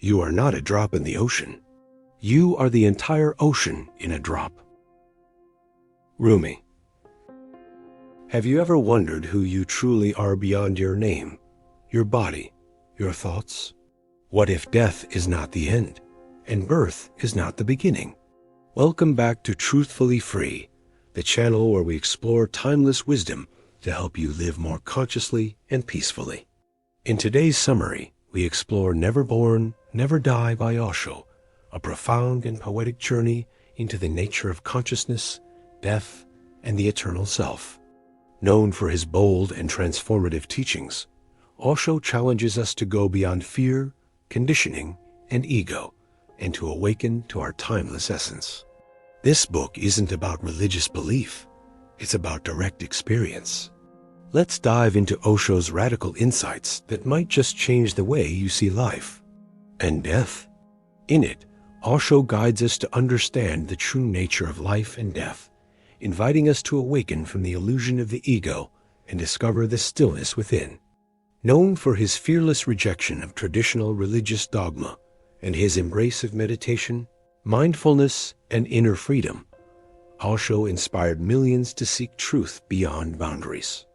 You are not a drop in the ocean. You are the entire ocean in a drop. Rumi. Have you ever wondered who you truly are beyond your name, your body, your thoughts? What if death is not the end, and birth is not the beginning? Welcome back to Truthfully Free, the channel where we explore timeless wisdom to help you live more consciously and peacefully. In today's summary, we explore Never Born, Never Die by Osho, a profound and poetic journey into the nature of consciousness, death, and the eternal self. Known for his bold and transformative teachings, Osho challenges us to go beyond fear, conditioning, and ego, and to awaken to our timeless essence. This book isn't about religious belief. It's about direct experience. Let's dive into Osho's radical insights that might just change the way you see life and death. In it, Osho guides us to understand the true nature of life and death, inviting us to awaken from the illusion of the ego and discover the stillness within. Known for his fearless rejection of traditional religious dogma and his embrace of meditation, mindfulness, and inner freedom, Osho inspired millions to seek truth beyond boundaries.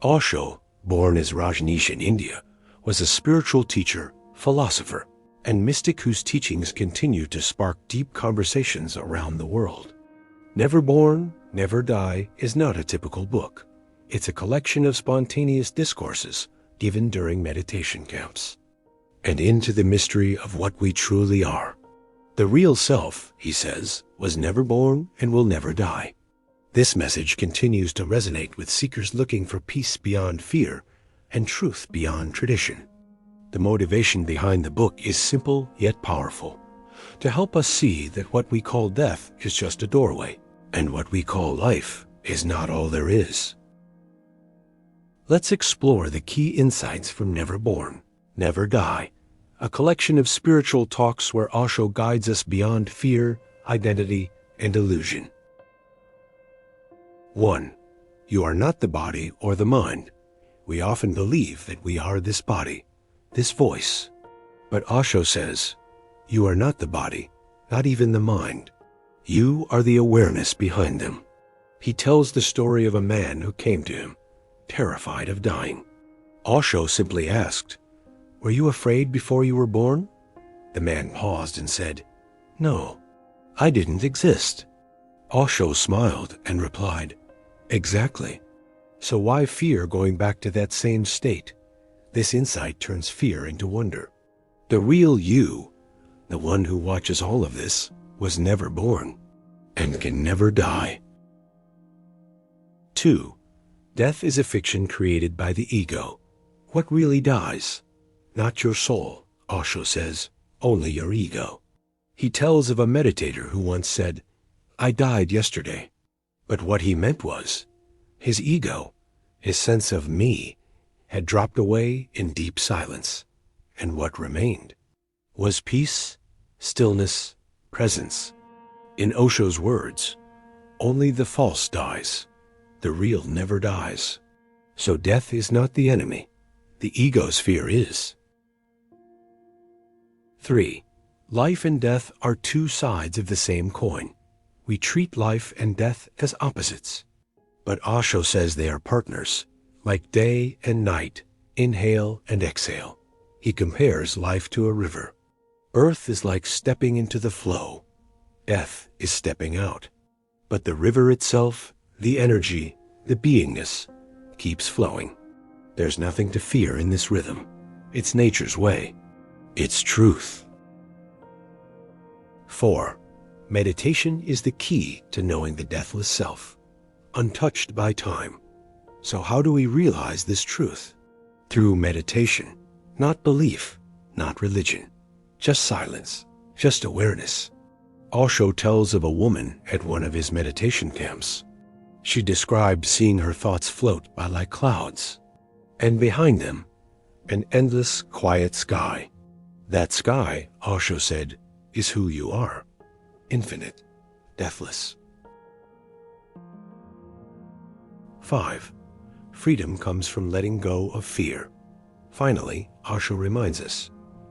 Osho, born as Rajneesh in India, was a spiritual teacher, philosopher, and mystic whose teachings continue to spark deep conversations around the world. Never Born, Never Die is not a typical book. It's a collection of spontaneous discourses given during meditation camps. And into the mystery of what we truly are. The real self, he says, was never born and will never die. This message continues to resonate with seekers looking for peace beyond fear and truth beyond tradition. The motivation behind the book is simple yet powerful, to help us see that what we call death is just a doorway, and what we call life is not all there is. Let's explore the key insights from Never Born, Never Die, a collection of spiritual talks where Osho guides us beyond fear, identity, and illusion. 1. You are not the body or the mind. We often believe that we are this body, this voice. But Osho says, you are not the body, not even the mind. You are the awareness behind them. He tells the story of a man who came to him, terrified of dying. Osho simply asked, were you afraid before you were born? The man paused and said, no, I didn't exist. Osho smiled and replied, exactly. So why fear going back to that same state? This insight turns fear into wonder. The real you, the one who watches all of this, was never born and can never die. 2. Death is a fiction created by the ego. What really dies? Not your soul, Osho says, only your ego. He tells of a meditator who once said, I died yesterday. But what he meant was, his ego, his sense of me, had dropped away in deep silence, and what remained was peace, stillness, presence. In Osho's words, only the false dies, the real never dies. So death is not the enemy, the ego's fear is. 3. Life and death are two sides of the same coin. We treat life and death as opposites. But Osho says they are partners, like day and night, inhale and exhale. He compares life to a river. Birth is like stepping into the flow. Death is stepping out. But the river itself, the energy, the beingness, keeps flowing. There's nothing to fear in this rhythm. It's nature's way. It's truth. 4. Meditation is the key to knowing the deathless self, untouched by time. So how do we realize this truth? Through meditation, not belief, not religion, just silence, just awareness. Osho tells of a woman at one of his meditation camps. She described seeing her thoughts float by like clouds, and behind them, an endless quiet sky. That sky, Osho said, is who you are, infinite, deathless. 5. Freedom comes from letting go of fear. Finally, Osho reminds us,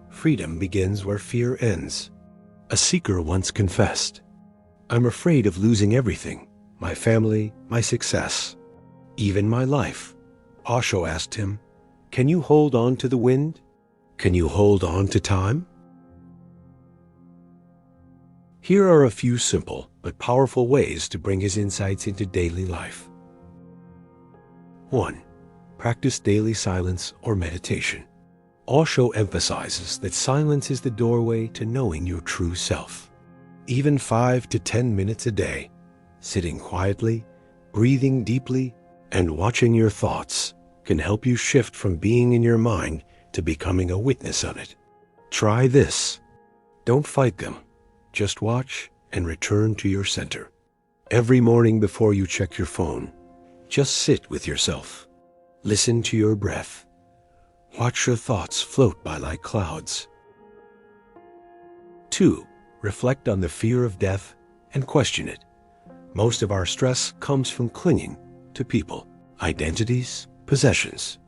freedom begins where fear ends. A seeker once confessed, "I'm afraid of losing everything, my family, my success, even my life." Osho asked him, "Can you hold on to the wind? Can you hold on to time?" Here are a few simple but powerful ways to bring his insights into daily life. 1. Practice daily silence or meditation. Osho emphasizes that silence is the doorway to knowing your true self. Even 5 to 10 minutes a day, sitting quietly, breathing deeply, and watching your thoughts can help you shift from being in your mind to becoming a witness of it. Try this. Don't fight them. Just watch and return to your center. Every morning before you check your phone, just sit with yourself. Listen to your breath. Watch your thoughts float by like clouds. 2. Reflect on the fear of death and question it. Most of our stress comes from clinging to people, identities, possessions.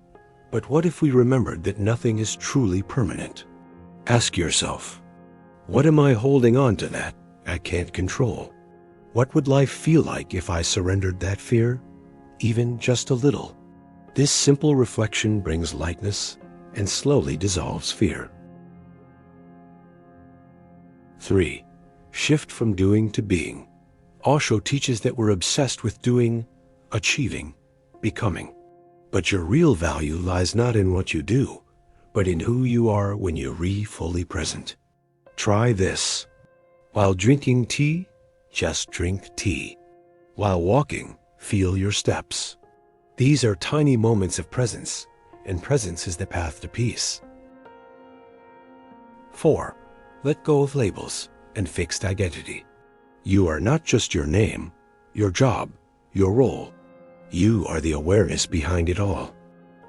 But what if we remembered that nothing is truly permanent? Ask yourself, what am I holding on to that I can't control? What would life feel like if I surrendered that fear, even just a little? This simple reflection brings lightness and slowly dissolves fear. 3. Shift from doing to being. Osho teaches that we're obsessed with doing, achieving, becoming. But your real value lies not in what you do, but in who you are when you're fully present. Try this. While drinking tea, just drink tea. While walking, feel your steps. These are tiny moments of presence, and presence is the path to peace. 4. Let go of labels and fixed identity. You are not just your name, your job, your role. You are the awareness behind it all.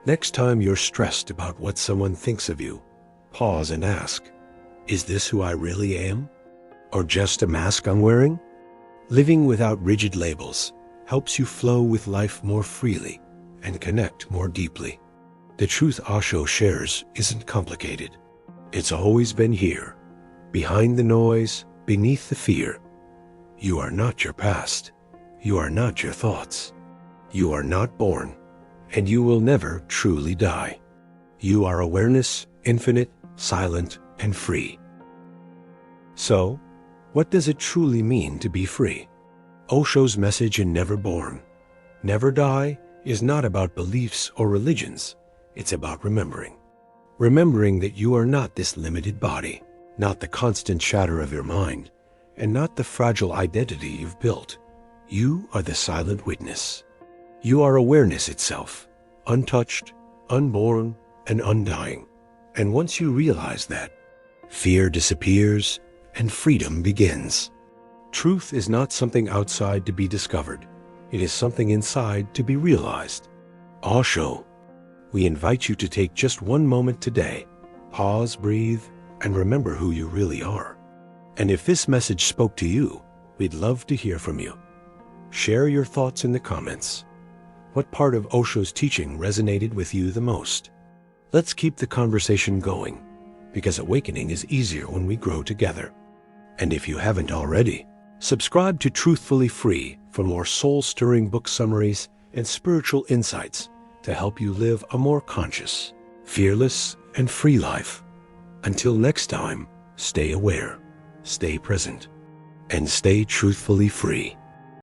Next time you're stressed about what someone thinks of you, pause and ask, is this who I really am? Or just a mask I'm wearing? Living without rigid labels helps you flow with life more freely and connect more deeply. The truth Osho shares isn't complicated. It's always been here, behind the noise, beneath the fear. You are not your past. You are not your thoughts. You are not born, and you will never truly die. You are awareness, infinite, silent, and free. So, what does it truly mean to be free? Osho's message in Never Born, Never Die, is not about beliefs or religions. It's about remembering. Remembering that you are not this limited body, not the constant chatter of your mind, and not the fragile identity you've built. You are the silent witness. You are awareness itself, untouched, unborn, and undying. And once you realize that, fear disappears and freedom begins. Truth is not something outside to be discovered. It is something inside to be realized. Osho, we invite you to take just one moment today, pause, breathe, and remember who you really are. And if this message spoke to you, we'd love to hear from you. Share your thoughts in the comments. What part of Osho's teaching resonated with you the most? Let's keep the conversation going, because awakening is easier when we grow together. And if you haven't already, subscribe to Truthfully Free for more soul-stirring book summaries and spiritual insights to help you live a more conscious, fearless, and free life. Until next time, stay aware, stay present, and stay truthfully free.